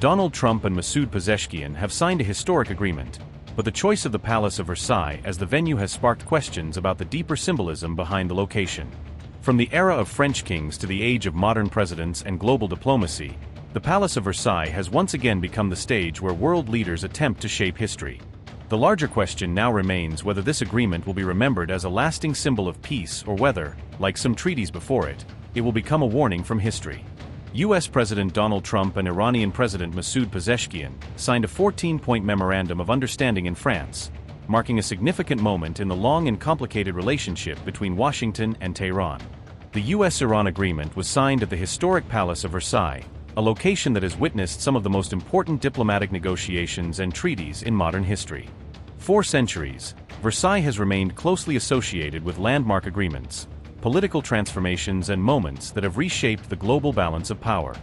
Donald Trump and Masoud Pezeshkian have signed a historic agreement, but the choice of the Palace of Versailles as the venue has sparked questions about the deeper symbolism behind the location. From the era of French kings to the age of modern presidents and global diplomacy, the Palace of Versailles has once again become the stage where world leaders attempt to shape history. The larger question now remains whether this agreement will be remembered as a lasting symbol of peace or whether, like some treaties before it, it will become a warning from history. U.S. President Donald Trump and Iranian President Masoud Pezeshkian signed a 14-point Memorandum of Understanding in France, marking a significant moment in the long and complicated relationship between Washington and Tehran. The U.S.-Iran agreement was signed at the historic Palace of Versailles, a location that has witnessed some of the most important diplomatic negotiations and treaties in modern history. For centuries, Versailles has remained closely associated with landmark agreements, political transformations and moments that have reshaped the global balance of power.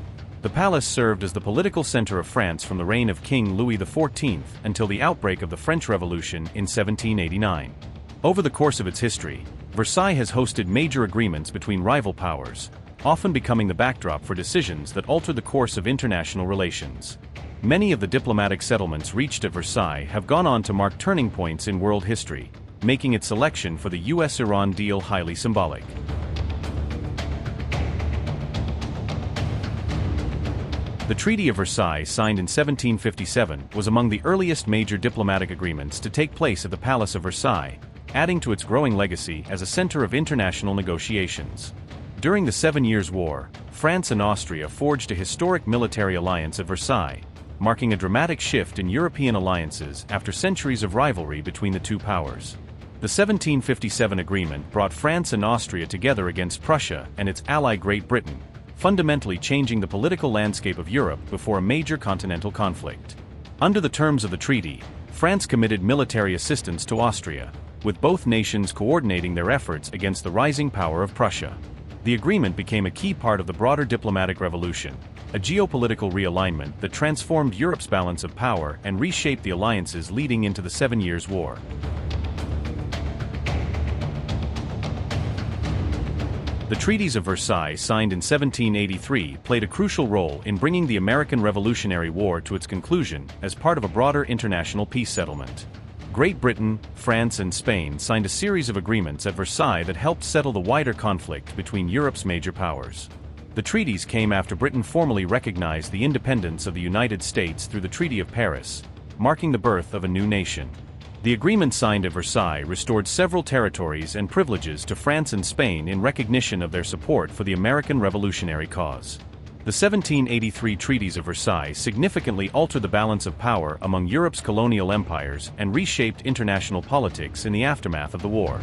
The palace served as the political center of France from the reign of King Louis XIV until the outbreak of the French Revolution in 1789. Over the course of its history, Versailles has hosted major agreements between rival powers, often becoming the backdrop for decisions that altered the course of international relations. Many of the diplomatic settlements reached at Versailles have gone on to mark turning points in world history, making its selection for the U.S.-Iran deal highly symbolic. The Treaty of Versailles, signed in 1757, was among the earliest major diplomatic agreements to take place at the Palace of Versailles, adding to its growing legacy as a center of international negotiations. During the 7 Years' War, France and Austria forged a historic military alliance at Versailles, marking a dramatic shift in European alliances after centuries of rivalry between the two powers. The 1757 agreement brought France and Austria together against Prussia and its ally Great Britain, fundamentally changing the political landscape of Europe before a major continental conflict. Under the terms of the treaty, France committed military assistance to Austria, with both nations coordinating their efforts against the rising power of Prussia. The agreement became a key part of the broader diplomatic revolution, a geopolitical realignment that transformed Europe's balance of power and reshaped the alliances leading into the 7 Years' War. The Treaties of Versailles, signed in 1783, played a crucial role in bringing the American Revolutionary War to its conclusion as part of a broader international peace settlement. Great Britain, France and Spain signed a series of agreements at Versailles that helped settle the wider conflict between Europe's major powers. The treaties came after Britain formally recognized the independence of the United States through the Treaty of Paris, marking the birth of a new nation. The agreement signed at Versailles restored several territories and privileges to France and Spain in recognition of their support for the American revolutionary cause. The 1783 Treaties of Versailles significantly altered the balance of power among Europe's colonial empires and reshaped international politics in the aftermath of the war.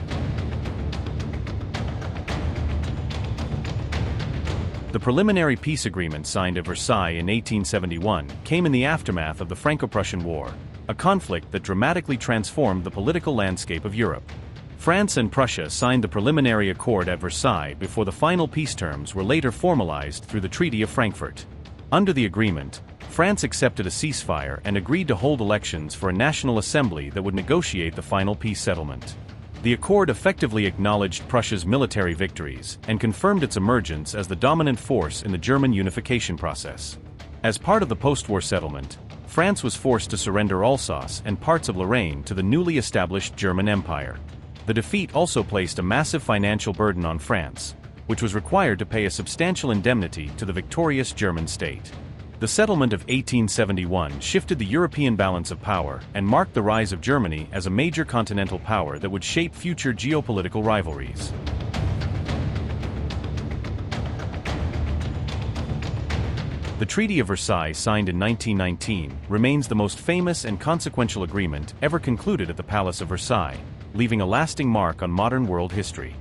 The preliminary peace agreement signed at Versailles in 1871 came in the aftermath of the Franco-Prussian War, a conflict that dramatically transformed the political landscape of Europe. France and Prussia signed the preliminary accord at Versailles before the final peace terms were later formalized through the Treaty of Frankfurt. Under the agreement, France accepted a ceasefire and agreed to hold elections for a national assembly that would negotiate the final peace settlement. The accord effectively acknowledged Prussia's military victories and confirmed its emergence as the dominant force in the German unification process. As part of the post-war settlement, France was forced to surrender Alsace and parts of Lorraine to the newly established German Empire. The defeat also placed a massive financial burden on France, which was required to pay a substantial indemnity to the victorious German state. The settlement of 1871 shifted the European balance of power and marked the rise of Germany as a major continental power that would shape future geopolitical rivalries. The Treaty of Versailles, signed in 1919, remains the most famous and consequential agreement ever concluded at the Palace of Versailles, leaving a lasting mark on modern world history.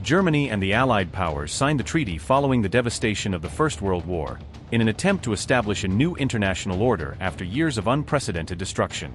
Germany and the Allied powers signed the treaty following the devastation of the First World War, in an attempt to establish a new international order after years of unprecedented destruction.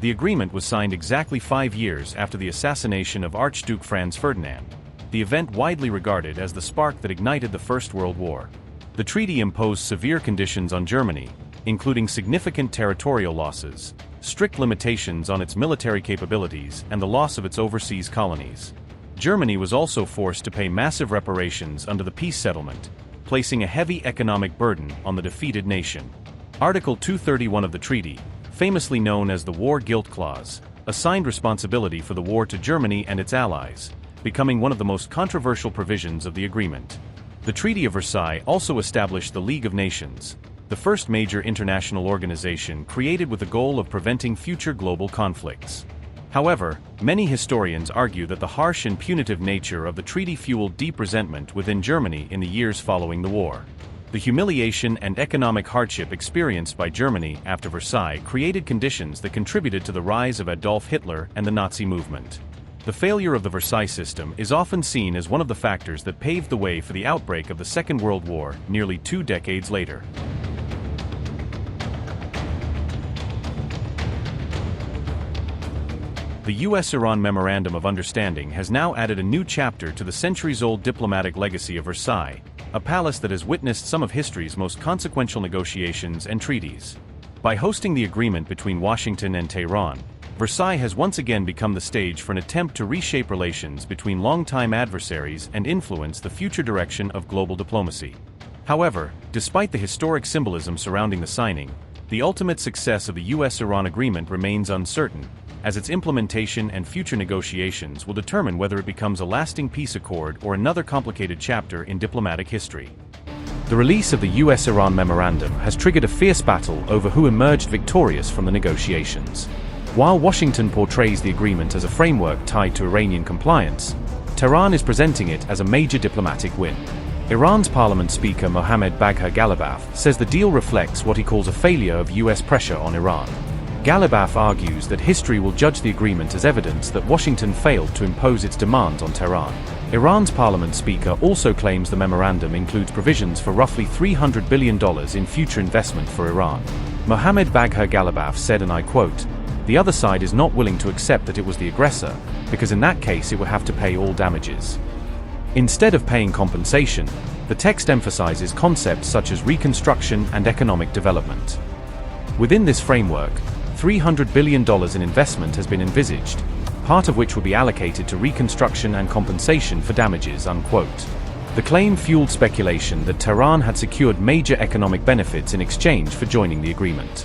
The agreement was signed exactly 5 years after the assassination of Archduke Franz Ferdinand, the event widely regarded as the spark that ignited the First World War. The treaty imposed severe conditions on Germany, including significant territorial losses, strict limitations on its military capabilities, and the loss of its overseas colonies. Germany was also forced to pay massive reparations under the peace settlement, placing a heavy economic burden on the defeated nation. Article 231 of the treaty, famously known as the War Guilt Clause, assigned responsibility for the war to Germany and its allies, becoming one of the most controversial provisions of the agreement. The Treaty of Versailles also established the League of Nations, the first major international organization created with the goal of preventing future global conflicts. However, many historians argue that the harsh and punitive nature of the treaty fueled deep resentment within Germany in the years following the war. The humiliation and economic hardship experienced by Germany after Versailles created conditions that contributed to the rise of Adolf Hitler and the Nazi movement. The failure of the Versailles system is often seen as one of the factors that paved the way for the outbreak of the Second World War nearly 2 decades later. The US-Iran Memorandum of Understanding has now added a new chapter to the centuries-old diplomatic legacy of Versailles, a palace that has witnessed some of history's most consequential negotiations and treaties. By hosting the agreement between Washington and Tehran, Versailles has once again become the stage for an attempt to reshape relations between longtime adversaries and influence the future direction of global diplomacy. However, despite the historic symbolism surrounding the signing, the ultimate success of the US-Iran agreement remains uncertain, as its implementation and future negotiations will determine whether it becomes a lasting peace accord or another complicated chapter in diplomatic history. The release of the US-Iran memorandum has triggered a fierce battle over who emerged victorious from the negotiations. While Washington portrays the agreement as a framework tied to Iranian compliance, Tehran is presenting it as a major diplomatic win. Iran's parliament speaker Mohammad Bagher Ghalibaf says the deal reflects what he calls a failure of US pressure on Iran. Ghalibaf argues that history will judge the agreement as evidence that Washington failed to impose its demands on Tehran. Iran's parliament speaker also claims the memorandum includes provisions for roughly $300 billion in future investment for Iran. Mohammad Bagher Ghalibaf said, and I quote, "The other side is not willing to accept that it was the aggressor, because in that case it would have to pay all damages." Instead of paying compensation, the text emphasizes concepts such as reconstruction and economic development. Within this framework, $300 billion in investment has been envisaged, part of which would be allocated to reconstruction and compensation for damages, unquote. The claim fueled speculation that Tehran had secured major economic benefits in exchange for joining the agreement.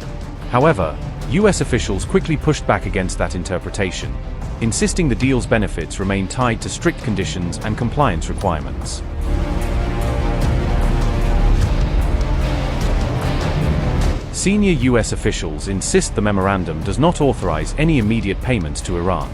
However, US officials quickly pushed back against that interpretation, insisting the deal's benefits remain tied to strict conditions and compliance requirements. Senior US officials insist the memorandum does not authorize any immediate payments to Iran.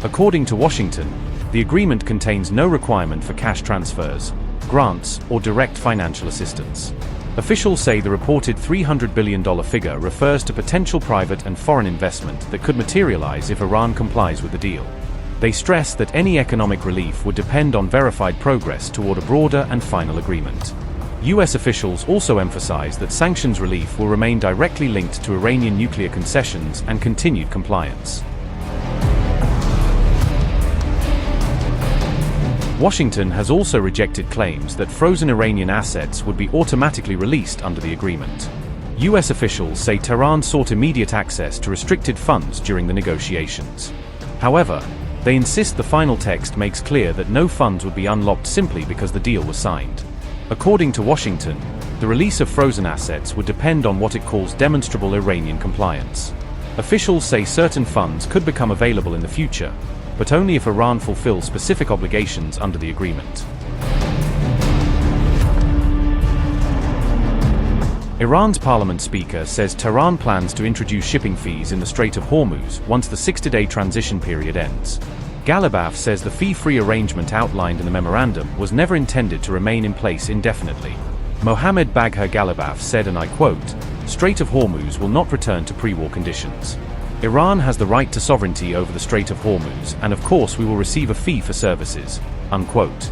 According to Washington, the agreement contains no requirement for cash transfers, grants, or direct financial assistance. Officials say the reported $300 billion figure refers to potential private and foreign investment that could materialize if Iran complies with the deal. They stress that any economic relief would depend on verified progress toward a broader and final agreement. US officials also emphasize that sanctions relief will remain directly linked to Iranian nuclear concessions and continued compliance. Washington has also rejected claims that frozen Iranian assets would be automatically released under the agreement. US officials say Tehran sought immediate access to restricted funds during the negotiations. However, they insist the final text makes clear that no funds would be unlocked simply because the deal was signed. According to Washington, the release of frozen assets would depend on what it calls demonstrable Iranian compliance. Officials say certain funds could become available in the future, but only if Iran fulfills specific obligations under the agreement. Iran's parliament speaker says Tehran plans to introduce shipping fees in the Strait of Hormuz once the 60-day transition period ends. Ghalibaf says the fee-free arrangement outlined in the memorandum was never intended to remain in place indefinitely. Mohammad Bagher Ghalibaf said, and I quote, "Strait of Hormuz will not return to pre-war conditions. Iran has the right to sovereignty over the Strait of Hormuz, and of course we will receive a fee for services," unquote.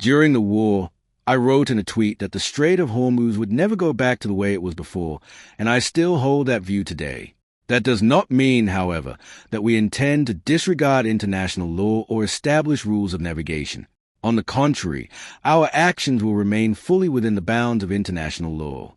During the war, I wrote in a tweet that the Strait of Hormuz would never go back to the way it was before, and I still hold that view today. That does not mean, however, that we intend to disregard international law or establish rules of navigation. On the contrary, our actions will remain fully within the bounds of international law.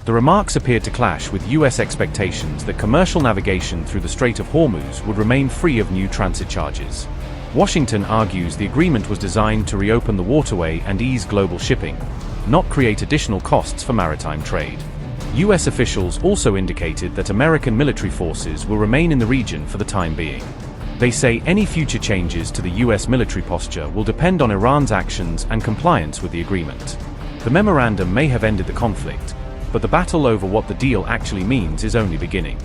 The remarks appeared to clash with US expectations that commercial navigation through the Strait of Hormuz would remain free of new transit charges. Washington argues the agreement was designed to reopen the waterway and ease global shipping, not create additional costs for maritime trade. US officials also indicated that American military forces will remain in the region for the time being. They say any future changes to the US military posture will depend on Iran's actions and compliance with the agreement. The memorandum may have ended the conflict, but the battle over what the deal actually means is only beginning.